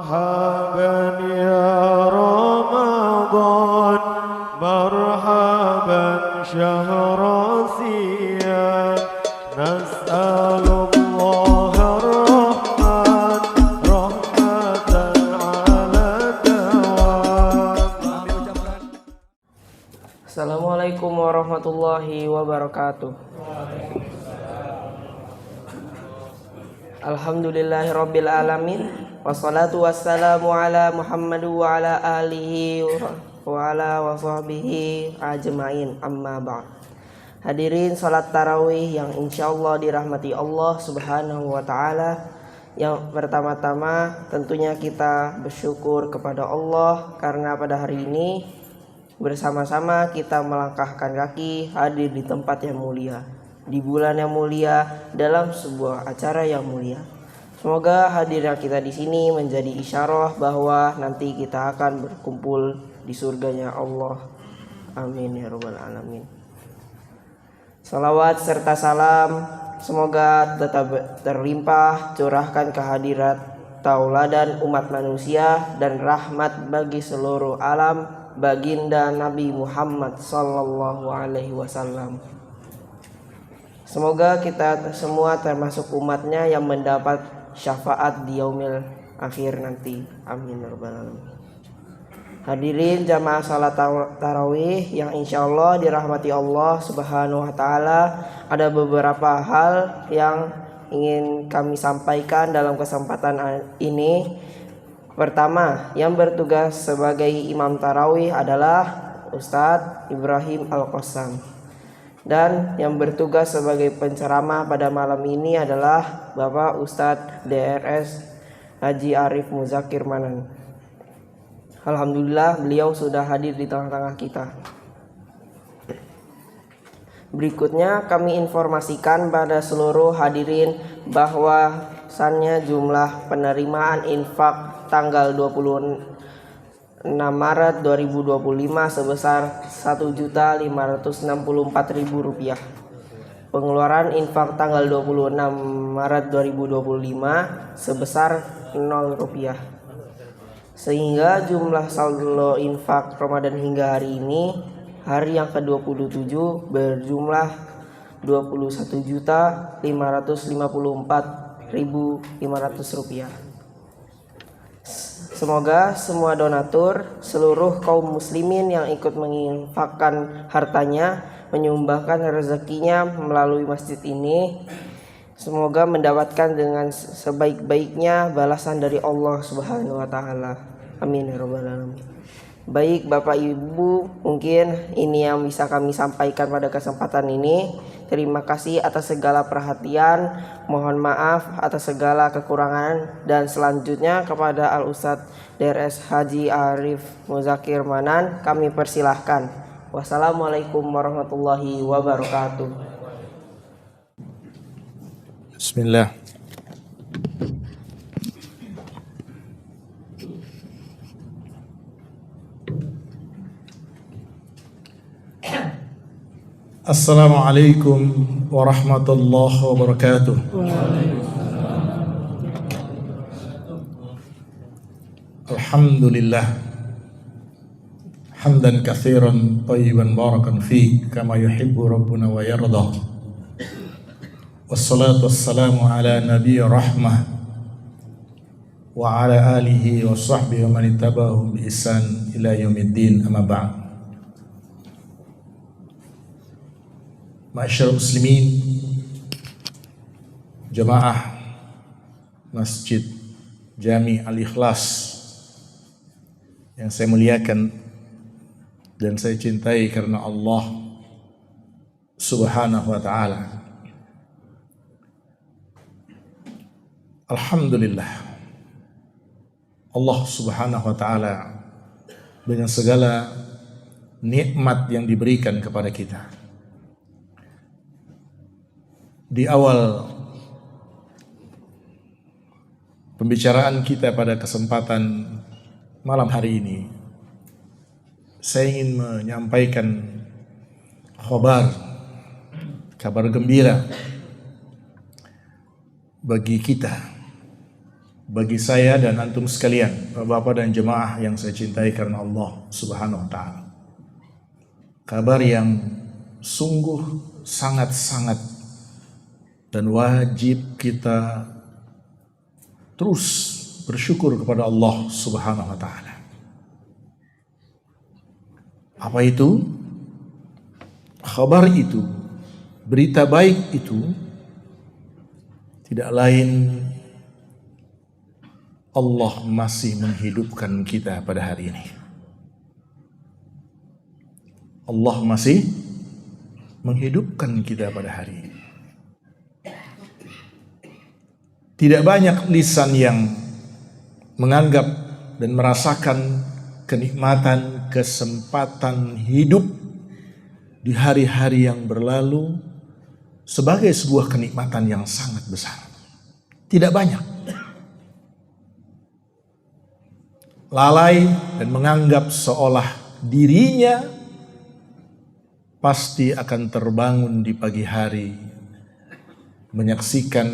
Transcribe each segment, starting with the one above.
مرحبا يا رمضان مرحبا شهر صيام نسأل الله الرحمن رحمة على دوام. Assalamualaikum warahmatullahi wabarakatuh. Alhamdulillahirabbil alamin wassalatu wassalamu ala Muhammad wa ala alihi wa ala washabbihi ajmain, amma ba'd. Hadirin salat tarawih yang insyaallah dirahmati Allah Subhanahu wa taala. Yang pertama-tama tentunya kita bersyukur kepada Allah karena pada hari ini bersama-sama kita melangkahkan kaki hadir di tempat yang mulia, di bulan yang mulia, dalam sebuah acara yang mulia. Semoga hadirnya kita di sini menjadi isyarah bahwa nanti kita akan berkumpul di surganya Allah. Amin ya rabbal alamin. Salawat serta salam semoga tetap terlimpah curahkan kehadirat tauladan umat manusia dan rahmat bagi seluruh alam baginda Nabi Muhammad sallallahu alaihi wasallam. Semoga kita semua termasuk umatnya yang mendapat syafaat di yaumil akhir nanti. Amin ya rabbal alamin. Hadirin jamaah salat tarawih yang insyaallah dirahmati Allah Subhanahu wa taala, ada beberapa hal yang ingin kami sampaikan dalam kesempatan ini. Pertama, yang bertugas sebagai imam tarawih adalah Ustadz Ibrahim Al-Qassam. Dan yang bertugas sebagai penceramah pada malam ini adalah Bapak Ustadz DRS Haji Arif Muzakir Manan. Alhamdulillah beliau sudah hadir di tengah-tengah kita. Berikutnya kami informasikan pada seluruh hadirin bahwasannya jumlah penerimaan infak tanggal 26 Maret 2025 sebesar Rp1.564.000. Pengeluaran infak tanggal 26 Maret 2025 sebesar Rp0. Sehingga jumlah saldo infak Ramadan hingga hari ini, hari yang ke-27, berjumlah Rp21.554.500. Semoga semua donatur, seluruh kaum muslimin yang ikut menginfakkan hartanya, menyumbangkan rezekinya melalui masjid ini, semoga mendapatkan dengan sebaik-baiknya balasan dari Allah Subhanahu wa taala. Amin ya rabbal alamin. Baik Bapak Ibu, mungkin ini yang bisa kami sampaikan pada kesempatan ini. Terima kasih atas segala perhatian. Mohon maaf atas segala kekurangan. Dan selanjutnya kepada Al-Ustadz DRS Haji Arif Muzakir Manan kami persilahkan. Wassalamualaikum warahmatullahi wabarakatuh. Bismillah. Assalamualaikum warahmatullahi wabarakatuh. Alhamdulillah hamdan katsiran thayyiban barakan fi kama yuhibbu rabbuna wa yarda. Wassalatu wassalamu ala nabiyyi rahmah wa ala alihi wa sahbihi wa man ittaba'ahum bi ihsan ila yaumiddin, amma ba'd. Ma'asyiral muslimin, jamaah Masjid Jami Al-Ikhlas yang saya muliakan dan saya cintai karena Allah Subhanahu wa taala. Alhamdulillah, Allah Subhanahu wa taala dengan segala nikmat yang diberikan kepada kita. Di awal pembicaraan kita pada kesempatan malam hari ini, saya ingin menyampaikan kabar gembira bagi kita bagi saya dan antum sekalian, Bapak dan jemaah yang saya cintai karena Allah Subhanahu wa taala. Kabar yang sungguh sangat-sangat dan wajib kita terus bersyukur kepada Allah Subhanahu wa taala. Apa itu? Kabar itu, berita baik itu tidak lain Allah masih menghidupkan kita pada hari ini. Allah masih menghidupkan kita pada hari ini. Tidak banyak lisan yang menganggap dan merasakan kenikmatan, kesempatan hidup di hari-hari yang berlalu sebagai sebuah kenikmatan yang sangat besar. Tidak banyak. Lalai dan menganggap seolah dirinya pasti akan terbangun di pagi hari, menyaksikan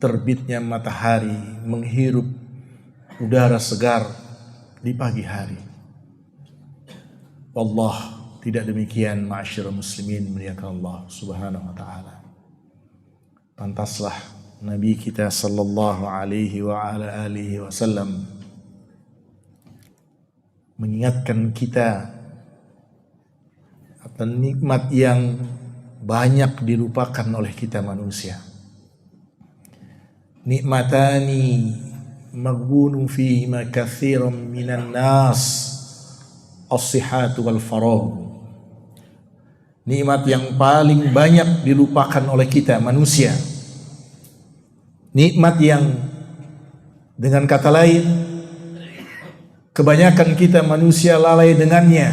terbitnya matahari, menghirup udara segar di pagi hari. Wallah, tidak demikian ma'asyiral muslimin muliakan Allah Subhanahu wa taala. Pantaslah Nabi kita sallallahu alaihi wa ala alihi wasallam mengingatkan kita akan nikmat yang banyak dilupakan oleh kita manusia. Nikmatani maghbunun fihima katsiran minan nas as-sihhatu wal faragh. Nikmat yang paling banyak dilupakan oleh kita manusia. Nikmat yang dengan kata lain kebanyakan kita manusia lalai dengannya.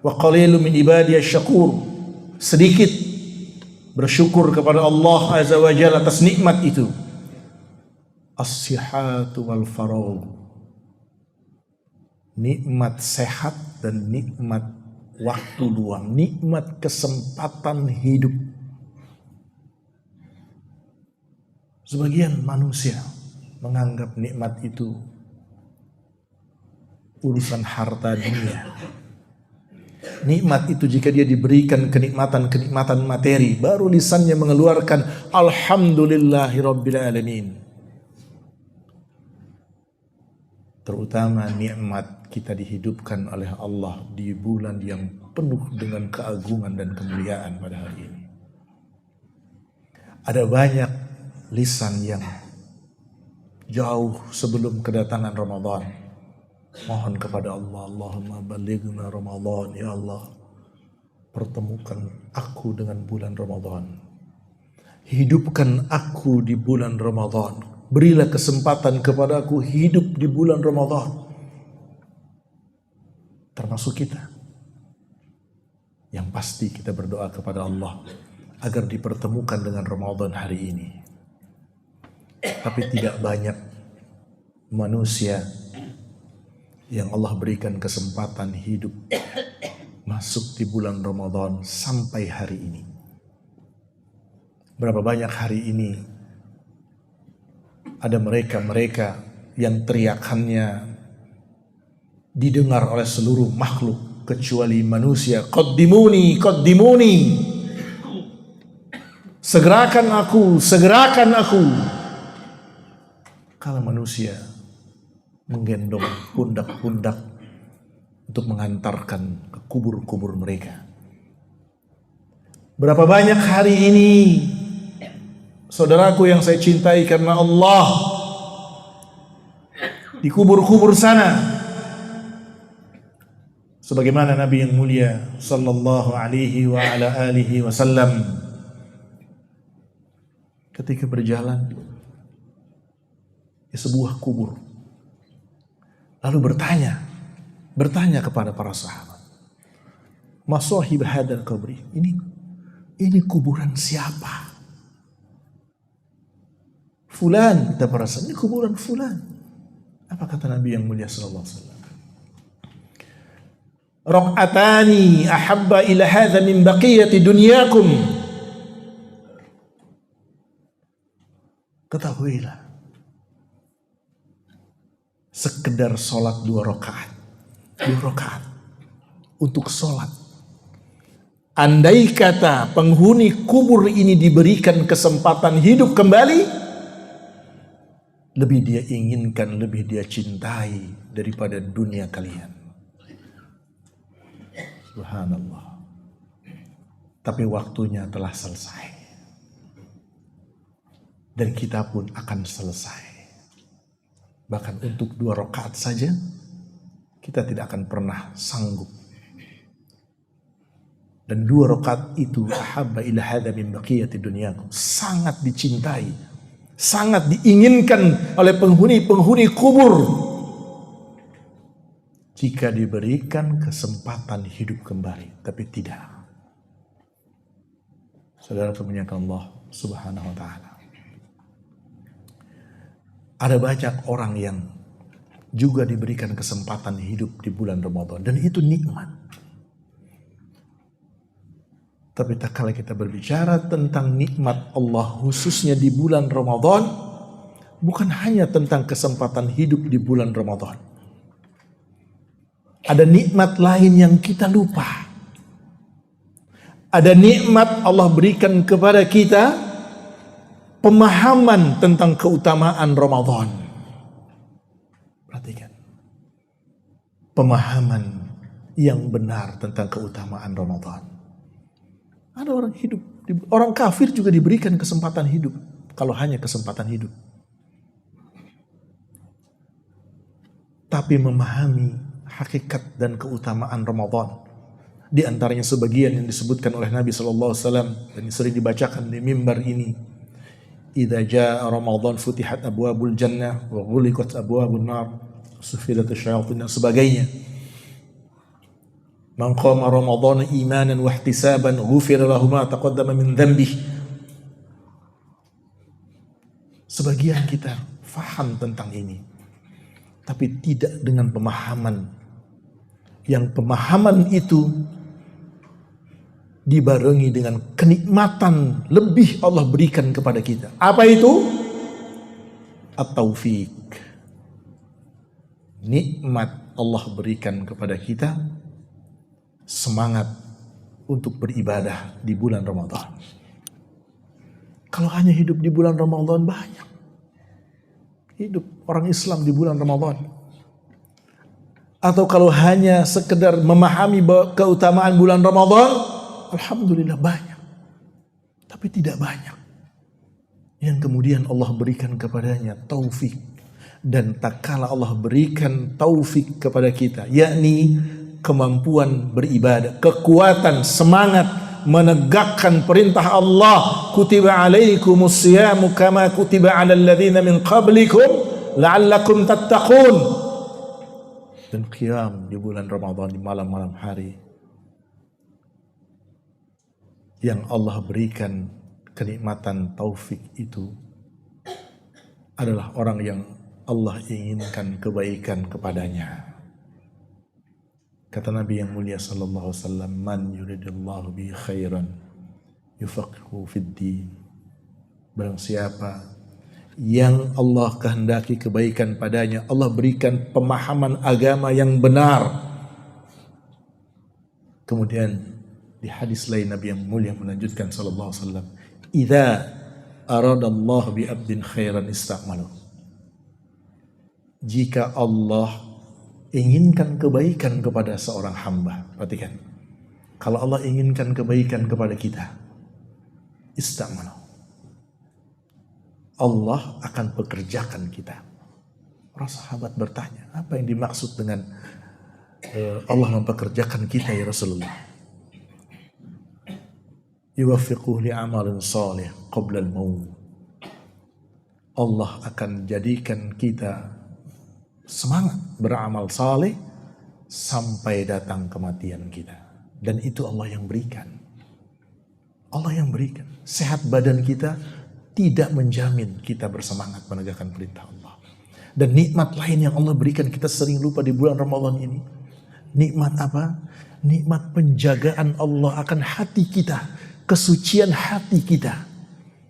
Wa qalilun min ibadiyasy syakur. Sedikit bersyukur kepada Allah Azza wa Jalla atas nikmat itu. As-sihhatu wal faragh. Nikmat sehat dan nikmat waktu luang, nikmat kesempatan hidup. Sebagian manusia menganggap nikmat itu urusan harta dunia. Nikmat itu jika dia diberikan kenikmatan-kenikmatan materi, baru lisannya mengeluarkan alhamdulillahirabbil alamin. Terutama nikmat kita dihidupkan oleh Allah di bulan yang penuh dengan keagungan dan kemuliaan pada hari ini. Ada banyak lisan yang jauh sebelum kedatangan Ramadan mohon kepada Allah, Allahumma balighna Ramadan, ya Allah, pertemukan aku dengan bulan Ramadan. Hidupkan aku di bulan Ramadan. Berilah kesempatan kepada aku hidup di bulan Ramadan. Termasuk kita. Yang pasti kita berdoa kepada Allah agar dipertemukan dengan Ramadan hari ini. Tapi tidak banyak manusia yang Allah berikan kesempatan hidup masuk di bulan Ramadan sampai hari ini. Berapa banyak hari ini ada mereka-mereka yang teriakannya didengar oleh seluruh makhluk kecuali manusia. Qaddimuni, qaddimuni. Segerakan aku, segerakan aku. Kalau manusia menggendong pundak-pundak untuk mengantarkan ke kubur-kubur mereka. Berapa banyak hari ini saudaraku yang saya cintai karena Allah di kubur-kubur sana, sebagaimana Nabi yang mulia sallallahu alaihi wa ala alihi wasallam ketika berjalan di sebuah kubur, lalu bertanya kepada para sahabat, "Ma sahib hadzal qabri?" Ini kuburan siapa? Fulan, kita para sahabat, ini kuburan fulan. Apa kata Nabi yang mulia sallallahu alaihi wasallam? Raq'atani ahabba ila hadza min baqiyati dunyakum. Ketahuilah, sekedar sholat 2 rakaat. 2 rakaat untuk sholat. Andai kata penghuni kubur ini diberikan kesempatan hidup kembali, lebih dia inginkan, lebih dia cintai daripada dunia kalian. Subhanallah. Tapi waktunya telah selesai. Dan kita pun akan selesai. Bahkan untuk 2 rakaat saja, kita tidak akan pernah sanggup. Dan 2 rakaat itu ahabba ila hadza min baqiyati dunyakum, sangat dicintai, sangat diinginkan oleh penghuni-penghuni kubur jika diberikan kesempatan hidup kembali. Tapi tidak. Saudara kemuliaan Allah Subhanahu wa taala. Ada banyak orang yang juga diberikan kesempatan hidup di bulan Ramadan, dan itu nikmat. Tapi tak kala kita berbicara tentang nikmat Allah khususnya di bulan Ramadan, bukan hanya tentang kesempatan hidup di bulan Ramadan. Ada nikmat lain yang kita lupa. Ada nikmat Allah berikan kepada kita, pemahaman tentang keutamaan Ramadan. Perhatikan. Pemahaman yang benar tentang keutamaan Ramadan. Ada orang hidup, orang kafir juga diberikan kesempatan hidup. Kalau hanya kesempatan hidup. Tapi memahami hakikat dan keutamaan Ramadan. Di antaranya sebagian yang disebutkan oleh Nabi SAW dan sering dibacakan di mimbar ini. Idza jaa Ramadan futihat abwabul jannah wa ghuliqat abwabun nar, sufidat asyayatin dan sebagainya. Man qama Ramadan imanan wa ihtisaban ghufira lahu ma taqaddama min dhanbih. Sebagian kita faham tentang ini, tapi tidak dengan pemahaman. Yang pemahaman itu dibarengi dengan kenikmatan lebih Allah berikan kepada kita. Apa itu? At-taufiq. Nikmat Allah berikan kepada kita semangat untuk beribadah di bulan Ramadan. Kalau hanya hidup di bulan Ramadan, banyak hidup orang Islam di bulan Ramadan. Atau kalau hanya sekedar memahami keutamaan bulan Ramadan, alhamdulillah banyak. Tapi tidak banyak yang kemudian Allah berikan kepadanya taufik. Dan tak kala Allah berikan taufik kepada kita, yakni kemampuan beribadah, kekuatan, semangat menegakkan perintah Allah, kutiba alaikumus siyamu kama kutiba alal ladzina min qablikum la'allakum tattaqun. Dan qiyam di bulan Ramadan di malam-malam hari yang Allah berikan kenikmatan taufik itu adalah orang yang Allah inginkan kebaikan kepadanya. Kata Nabi yang mulia sallallahu alaihi wasallam, man yuridillahu bi khairan yufaqihu fid din. Barang siapa yang Allah kehendaki kebaikan padanya, Allah berikan pemahaman agama yang benar. Kemudian di hadis lain Nabi yang mulia melanjutkan sallallahu alaihi wasallam, "Idza aradallahu bi 'abdin khairan ista'malu." Jika Allah inginkan kebaikan kepada seorang hamba, perhatikan. Kalau Allah inginkan kebaikan kepada kita, ista'malu. Allah akan pekerjakan kita. Para sahabat bertanya, apa yang dimaksud dengan Allah mempekerjakan kita ya Rasulullah? Yuwaffiquhu li'amalin salih qabla al-maut. Allah akan jadikan kita semangat beramal saleh sampai datang kematian kita. Dan itu Allah yang berikan. Allah yang berikan. Sehat badan kita tidak menjamin kita bersemangat menegakkan perintah Allah. Dan nikmat lain yang Allah berikan kita sering lupa di bulan Ramadan ini. Nikmat apa? Nikmat penjagaan Allah akan hati kita. Kesucian hati kita.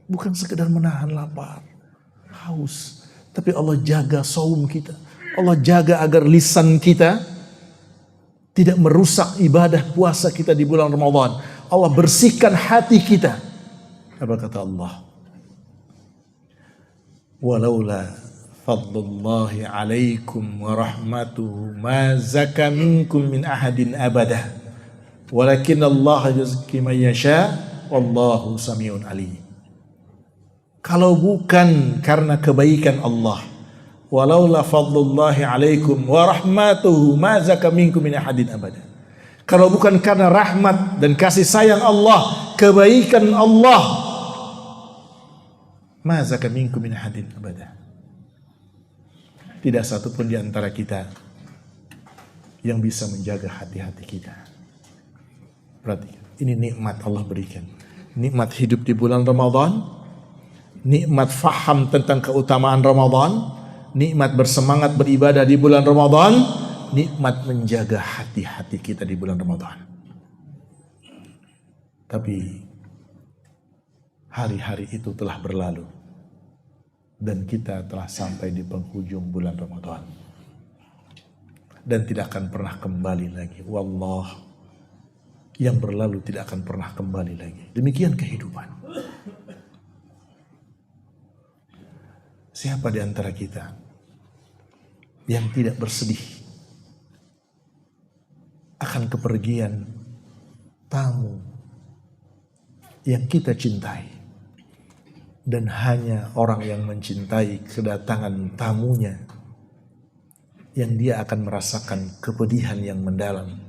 Bukan sekedar menahan lapar, haus. Tapi Allah jaga saum kita. Allah jaga agar lisan kita tidak merusak ibadah puasa kita di bulan Ramadan. Allah bersihkan hati kita. Apa kata Allah? Walaula fadlullahi alaikum wa rahmatuhu ma zaka minkum min ahadin abadah. Walakin Allah yuzki man yasha wallahu samiun alim. Kalau bukan karena kebaikan Allah, walaula fadlullahi alaikum wa rahmatuhu ma zaka minkum min ahadin abada. Kalau bukan karena rahmat dan kasih sayang Allah, kebaikan Allah, ma zaka minkum min ahadin abada. Tidak satu pun di antara kita yang bisa menjaga hati-hati kita. Perhatikan, ini nikmat Allah berikan. Nikmat hidup di bulan Ramadan, nikmat faham tentang keutamaan Ramadan, nikmat bersemangat beribadah di bulan Ramadan, nikmat menjaga hati-hati kita di bulan Ramadan. Tapi hari-hari itu telah berlalu dan kita telah sampai di penghujung bulan Ramadan dan tidak akan pernah kembali lagi. Wallah, yang berlalu tidak akan pernah kembali lagi. Demikian kehidupan. Siapa di antara kita yang tidak bersedih akan kepergian tamu yang kita cintai, dan hanya orang yang mencintai kedatangan tamunya yang dia akan merasakan kepedihan yang mendalam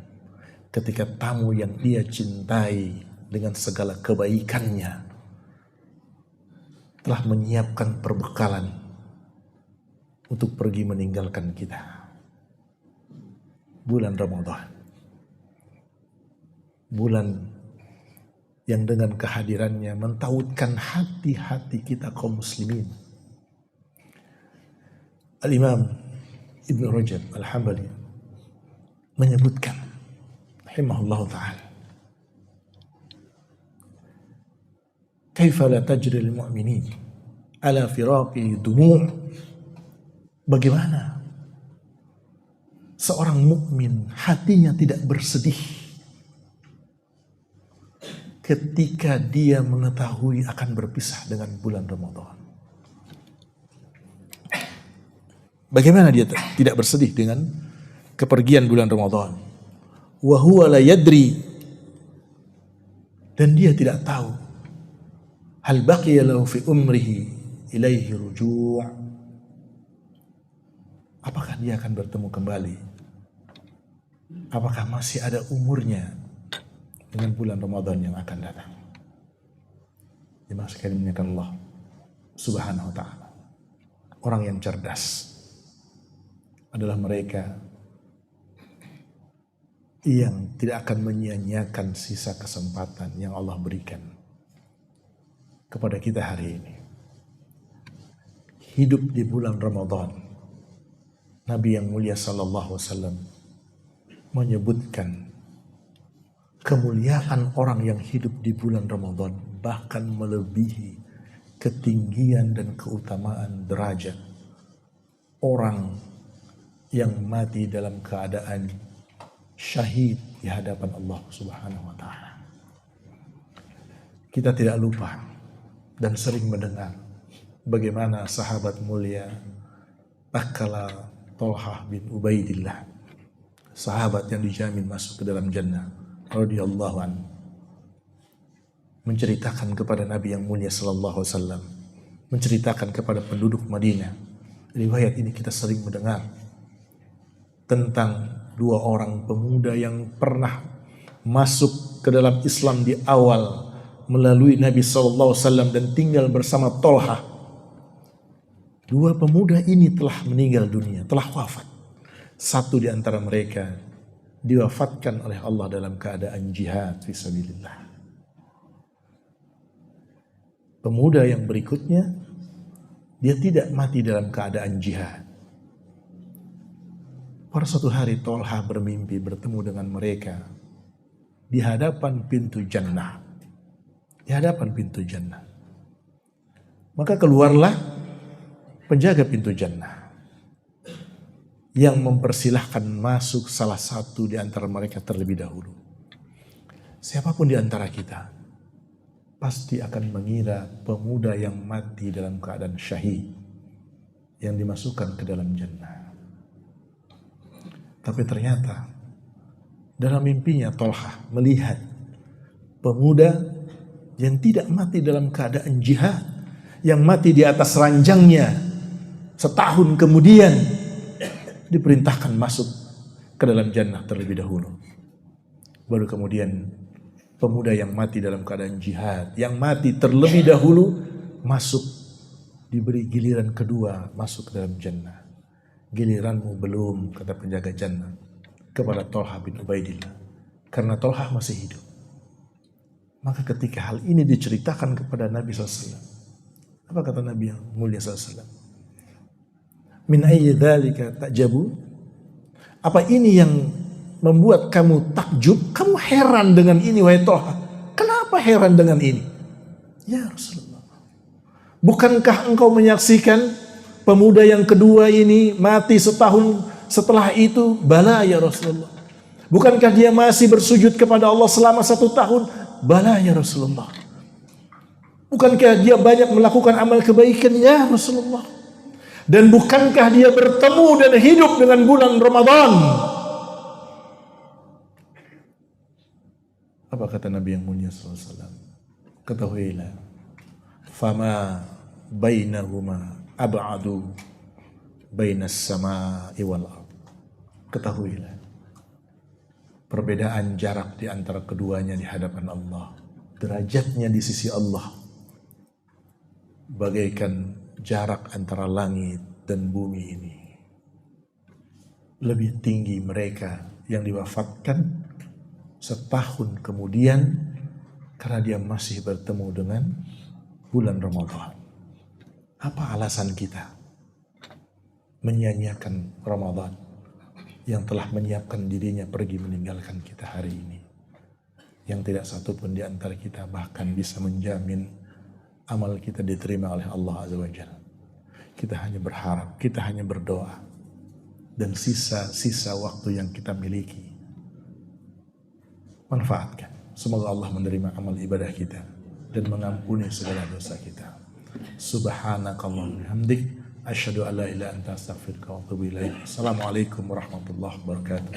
ketika tamu yang dia cintai dengan segala kebaikannya telah menyiapkan perbekalan untuk pergi meninggalkan kita. Bulan Ramadan, bulan yang dengan kehadirannya mentautkan hati-hati kita kaum muslimin. Al-Imam Ibn Rajab Al-Hambali menyebutkan rahimahullah ta'ala, kaifa la tajri al-mu'minin ala firaqi dumu'. Bagaimana seorang mukmin hatinya tidak bersedih ketika dia mengetahui akan berpisah dengan bulan Ramadan. Bagaimana dia tidak bersedih dengan kepergian bulan Ramadan? Wa huwa la yadri, dan dia tidak tahu hal baqiya lahu fi umrihi ilaihi ruju', apakah dia akan bertemu kembali, apakah masih ada umurnya dengan bulan Ramadan yang akan datang. Jemaah sekalian dimuliakan Allah Subhanahu wa ta'ala, orang yang cerdas adalah mereka yang tidak akan menyia-nyiakan sisa kesempatan yang Allah berikan kepada kita hari ini. Hidup di bulan Ramadan, Nabi yang mulia sallallahu alaihi wasallam menyebutkan kemuliaan orang yang hidup di bulan Ramadan bahkan melebihi ketinggian dan keutamaan derajat orang yang mati dalam keadaan syahid di hadapan Allah Subhanahu wa ta'ala. Kita tidak lupa dan sering mendengar bagaimana sahabat mulia tatkala Thalhah bin Ubaidillah, sahabat yang dijamin masuk ke dalam jannah radhiyallahu anhu, menceritakan kepada Nabi yang mulia sallallahu alaihi wasallam, menceritakan kepada penduduk Madinah. Riwayat ini kita sering mendengar tentang dua orang pemuda yang pernah masuk ke dalam Islam di awal melalui Nabi SAW dan tinggal bersama Thalhah. Dua pemuda ini telah meninggal dunia, telah wafat. Satu di antara mereka diwafatkan oleh Allah dalam keadaan jihad fisabilillah. Pemuda yang berikutnya, dia tidak mati dalam keadaan jihad. Pada suatu hari Thalhah bermimpi bertemu dengan mereka di hadapan pintu jannah. Di hadapan pintu jannah. Maka keluarlah penjaga pintu jannah. yang mempersilahkan masuk salah satu di antara mereka terlebih dahulu. Siapapun di antara kita pasti akan mengira pemuda yang mati dalam keadaan syahid yang dimasukkan ke dalam jannah. Tapi ternyata dalam mimpinya Tolhah melihat pemuda yang tidak mati dalam keadaan jihad, yang mati di atas ranjangnya, setahun kemudian diperintahkan masuk ke dalam jannah terlebih dahulu. Baru kemudian pemuda yang mati dalam keadaan jihad, yang mati terlebih dahulu masuk, diberi giliran kedua masuk ke dalam jannah. Giliranmu belum, kata penjaga jannah kepada Tolhah bin Ubaidillah, karena Tolhah masih hidup. Maka ketika hal ini diceritakan kepada Nabi SAW, apa kata Nabi yang mulia SAW? Min ayyi dzalika ta'jabu? Apa ini yang membuat kamu takjub? Kamu heran dengan ini, wahai Tolhah? Kenapa heran dengan ini? Ya Rasulullah, bukankah engkau menyaksikan pemuda yang kedua ini mati setahun setelah itu? Bala ya Rasulullah. Bukankah dia masih bersujud kepada Allah selama 1 tahun? Bala ya Rasulullah. Bukankah dia banyak melakukan amal kebaikan? Ya Rasulullah. Dan bukankah dia bertemu dan hidup dengan bulan Ramadan? Apa kata Nabi yang mulia SAW? Ketahuilah, fama bainahuma ab'adu bainas sama'i wal ardh. Ketahuilah, perbedaan jarak di antara keduanya di hadapan Allah, derajatnya di sisi Allah bagaikan jarak antara langit dan bumi ini. Lebih tinggi mereka yang diwafatkan setahun kemudian karena dia masih bertemu dengan bulan Ramadan. Apa alasan kita menyanyiakan Ramadan yang telah menyiapkan dirinya pergi meninggalkan kita hari ini, yang tidak satu pun di antara kita bahkan bisa menjamin amal kita diterima oleh Allah Azza wa Jalla. Kita hanya berharap, kita hanya berdoa, dan sisa-sisa waktu yang kita miliki manfaatkan. Semoga Allah menerima amal ibadah kita dan mengampuni segala dosa kita. Subhanakallahumma bihamdik, asyhadu an la ilaha illa anta, astaghfiruka wa atubu ilaik. Assalamualaikum warahmatullahi wabarakatuh.